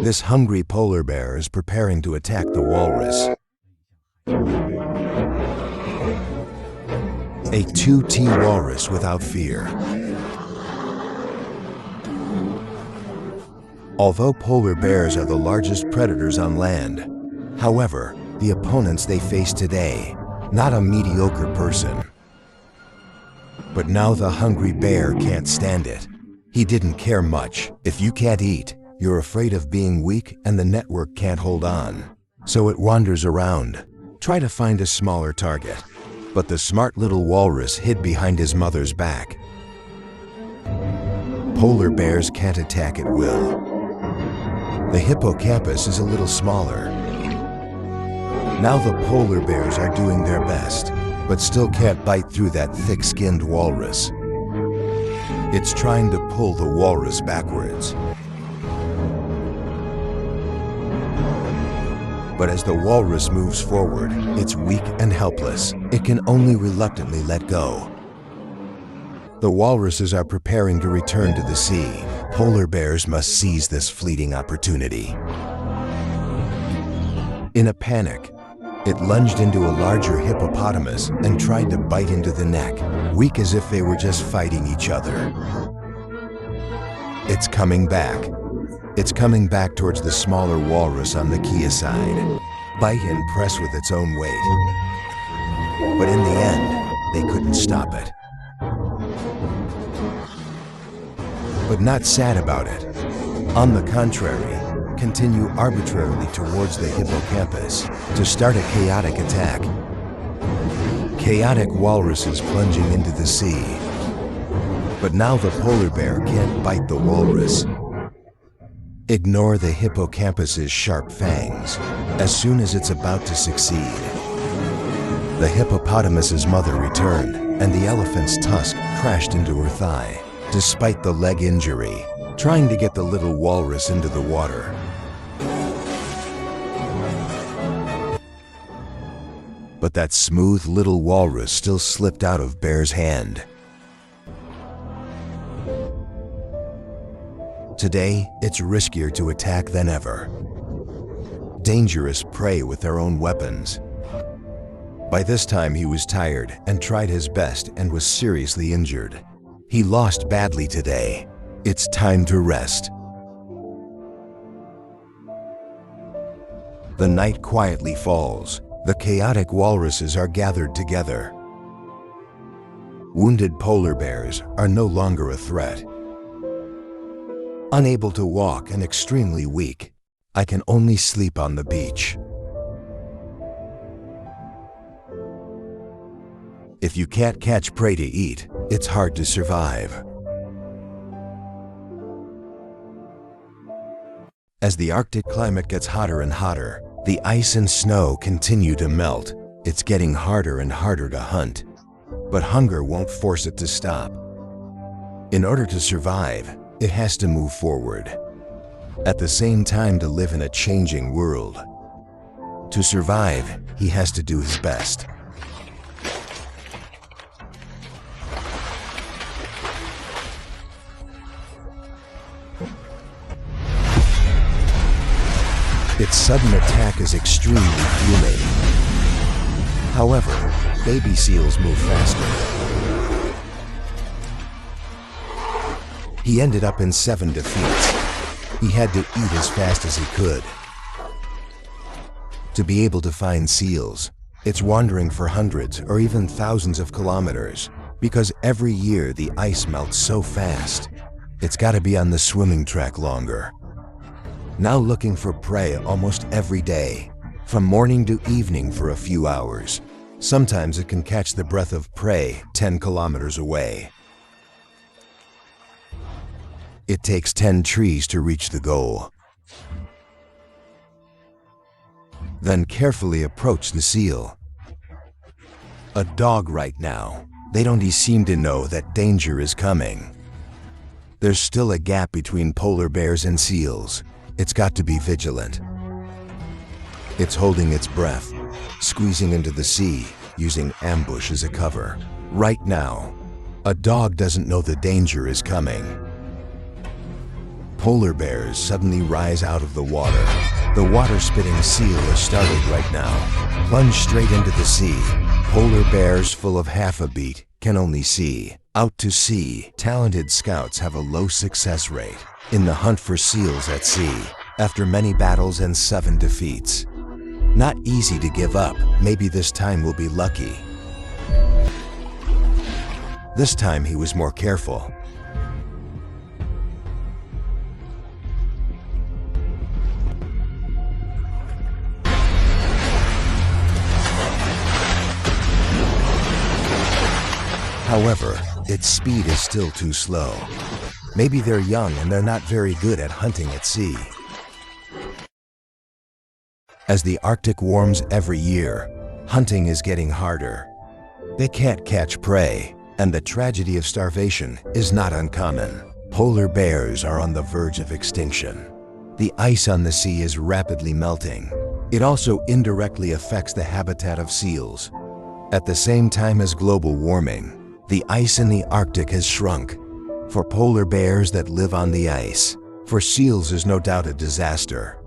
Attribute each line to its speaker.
Speaker 1: This hungry polar bear is preparing to attack the walrus. A 2T walrus without fear. Although polar bears are the largest predators on land, however, the opponents they face today, not a mediocre person. But now the hungry bear can't stand it. He didn't care much. If you can't eat, you're afraid of being weak and the network can't hold on. So it wanders around, try to find a smaller target. But the smart little walrus hid behind his mother's back. Polar bears can't attack at will. The hippocampus is a little smaller. Now the polar bears are doing their best, but still can't bite through that thick-skinned walrus. It's trying to pull the walrus backwards. But as the walrus moves forward, it's weak and helpless. It can only reluctantly let go. The walruses are preparing to return to the sea. Polar bears must seize this fleeting opportunity. In a panic, it lunged into a larger hippopotamus and tried to bite into the neck, weak as if they were just fighting each other. It's coming back. It's coming back towards the smaller walrus on the Kia side. Bite and press with its own weight. But in the end, they couldn't stop it. But not sad about it. On the contrary, continue arbitrarily towards the hippocampus to start a chaotic attack. Chaotic walruses plunging into the sea. But now the polar bear can't bite the walrus. Ignore the hippocampus's sharp fangs. As soon as it's about to succeed, the hippopotamus's mother returned, and the elephant's tusk crashed into her thigh. Despite the leg injury, trying to get the little walrus into the water. But that smooth little walrus still slipped out of Bear's hand. Today, it's riskier to attack than ever. Dangerous prey with their own weapons. By this time, he was tired and tried his best and was seriously injured. He lost badly today. It's time to rest. The night quietly falls. The chaotic walruses are gathered together. Wounded polar bears are no longer a threat. Unable to walk and extremely weak, I can only sleep on the beach. If you can't catch prey to eat, it's hard to survive. As the Arctic climate gets hotter and hotter, the ice and snow continue to melt. It's getting harder and harder to hunt. But hunger won't force it to stop. In order to survive, it has to move forward. At the same time, to live in a changing world. To survive, he has to do his best. Its sudden attack is extremely humiliating. However, baby seals move faster. He ended up in 7 defeats. He had to eat as fast as he could. To be able to find seals, it's wandering for hundreds or even thousands of kilometers, because every year the ice melts so fast. It's got to be on the swimming track longer. Now looking for prey almost every day, from morning to evening for a few hours. Sometimes it can catch the breath of prey 10 kilometers away. It takes 10 trees to reach the goal. Then carefully approach the seal. A dog right now. They don't seem to know that danger is coming. There's still a gap between polar bears and seals. It's got to be vigilant. It's holding its breath, squeezing into the sea, using ambush as a cover. Right now, a dog doesn't know the danger is coming. Polar bears suddenly rise out of the water. The water-spitting seal is startled right now. Plunge straight into the sea. Polar bears full of half a beat can only see. Out to sea, talented scouts have a low success rate in the hunt for seals at sea, after many battles and 7 defeats. Not easy to give up. Maybe this time we'll be lucky. This time he was more careful. However, its speed is still too slow. Maybe they're young and they're not very good at hunting at sea. As the Arctic warms every year, hunting is getting harder. They can't catch prey, and the tragedy of starvation is not uncommon. Polar bears are on the verge of extinction. The ice on the sea is rapidly melting. It also indirectly affects the habitat of seals. At the same time as global warming, the ice in the Arctic has shrunk. For polar bears that live on the ice, for seals is no doubt a disaster.